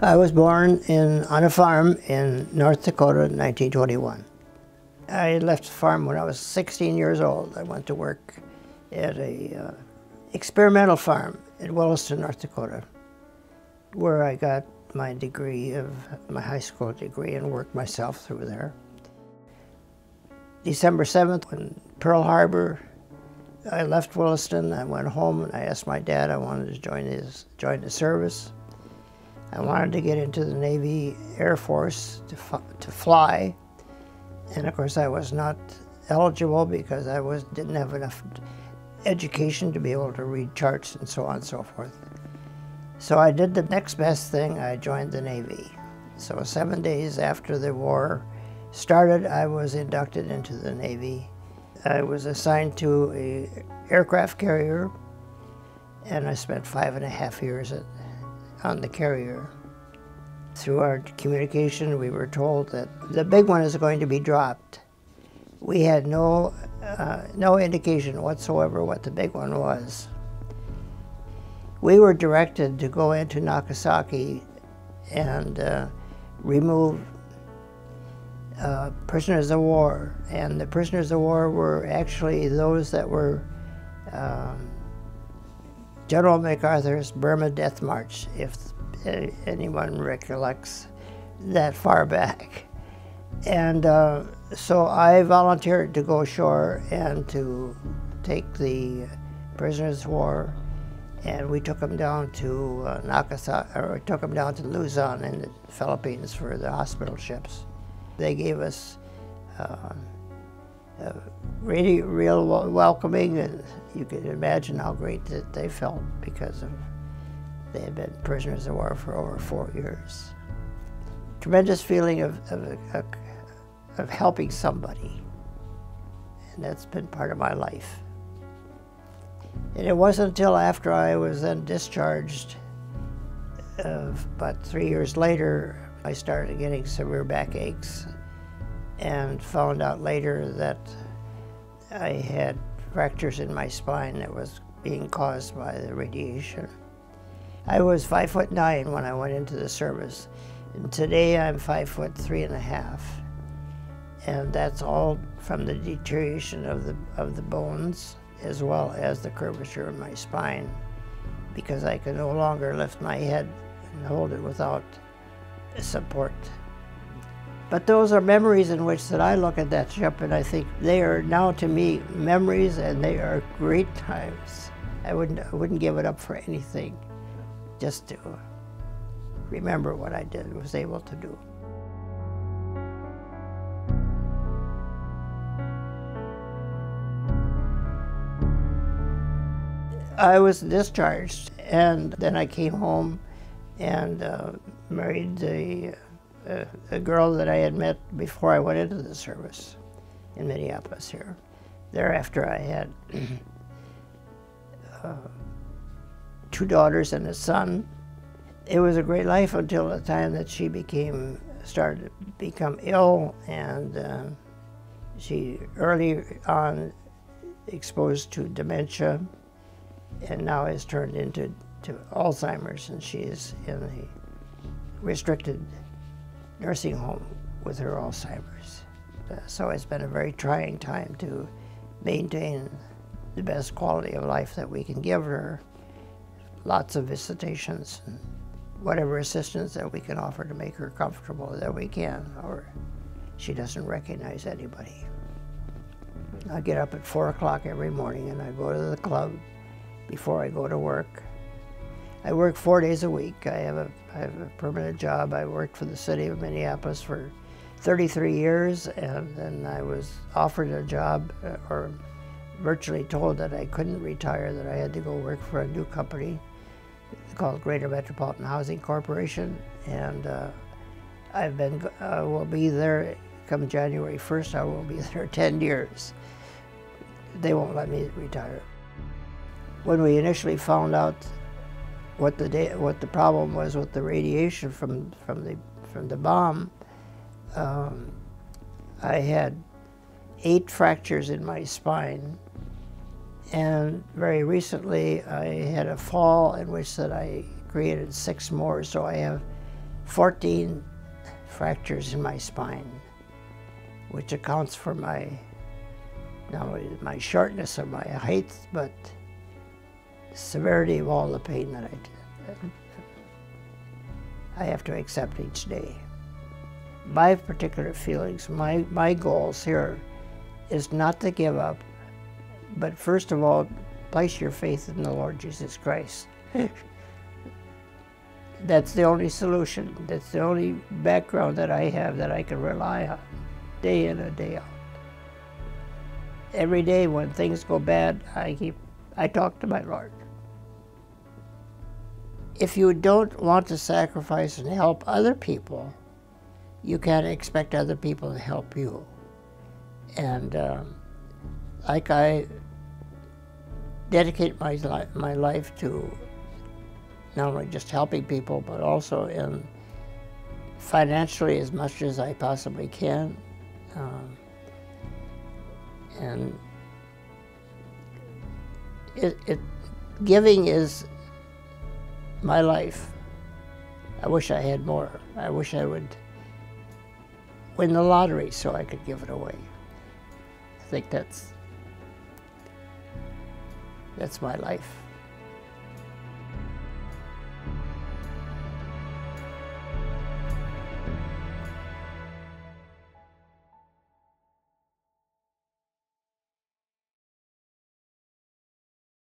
I was born on a farm in North Dakota in 1921. I left the farm when I was 16 years old. I went to work at a experimental farm in Williston, North Dakota, where I got my high school degree and worked myself through there. December 7th, when Pearl Harbor, I left Williston. I went home and I asked my dad I wanted to join the service. I wanted to get into the Navy Air Force to fly, and of course I was not eligible because I didn't have enough education to be able to read charts and so on and so forth. So I did the next best thing. I joined the Navy. So 7 days after the war started, I was inducted into the Navy. I was assigned to an aircraft carrier, and I spent 5.5 years on the carrier. Through our communication, we were told that the big one is going to be dropped. We had no indication whatsoever what the big one was. We were directed to go into Nagasaki and remove prisoners of war, and the prisoners of war were actually those that were General MacArthur's Burma Death March, if anyone recollects that far back. And so I volunteered to go ashore and to take the prisoners of war, and we took them down to Nagasaki, or took them down to Luzon in the Philippines for the hospital ships. They gave us really real welcoming, and you can imagine how great that they felt because they had been prisoners of war for over 4 years. Tremendous feeling of helping somebody, and that's been part of my life. And it wasn't until after I was then discharged, about 3 years later, I started getting severe backaches and found out later that I had fractures in my spine that was being caused by the radiation. I was 5'9" when I went into the service, and today I'm 5'3½", and that's all from the deterioration of the bones as well as the curvature of my spine, because I could no longer lift my head and hold it without support. But those are memories in which that I look at that ship and I think they are now to me memories, and they are great times. I wouldn't give it up for anything, just to remember what I was able to do. I was discharged, and then I came home and married a girl that I had met before I went into the service in Minneapolis here. Thereafter I had 2 daughters and a son. It was a great life until the time that she started to become ill, and she early on exposed to dementia, and now has turned into Alzheimer's, and she is in a restricted nursing home with her Alzheimer's. So it's been a very trying time to maintain the best quality of life that we can give her. Lots of visitations and whatever assistance that we can offer to make her comfortable that we can, or she doesn't recognize anybody. I get up at 4 o'clock every morning and I go to the club before I go to work. I work 4 days a week. I have a permanent job. I worked for the city of Minneapolis for 33 years, and then I was offered a job, or virtually told that I couldn't retire, that I had to go work for a new company called Greater Metropolitan Housing Corporation, and will be there come January 1st. I will be there 10 years. They won't let me retire. When we initially found out what the problem was with the radiation from the bomb, I had 8 fractures in my spine, and very recently I had a fall in which that I created 6 more. So I have 14 fractures in my spine, which accounts for my, not only my shortness or my height, but the severity of all the pain that I have to accept each day. My particular feelings, my goals here is not to give up, but first of all, place your faith in the Lord Jesus Christ. That's the only solution. That's the only background that I have that I can rely on, day in and day out. Every day when things go bad, I talk to my Lord. If you don't want to sacrifice and help other people, you can't expect other people to help you. And like I dedicate my life to not only just helping people, but also in financially as much as I possibly can. And giving is my life. I wish I had more. I wish I would win the lottery so I could give it away. I think that's my life.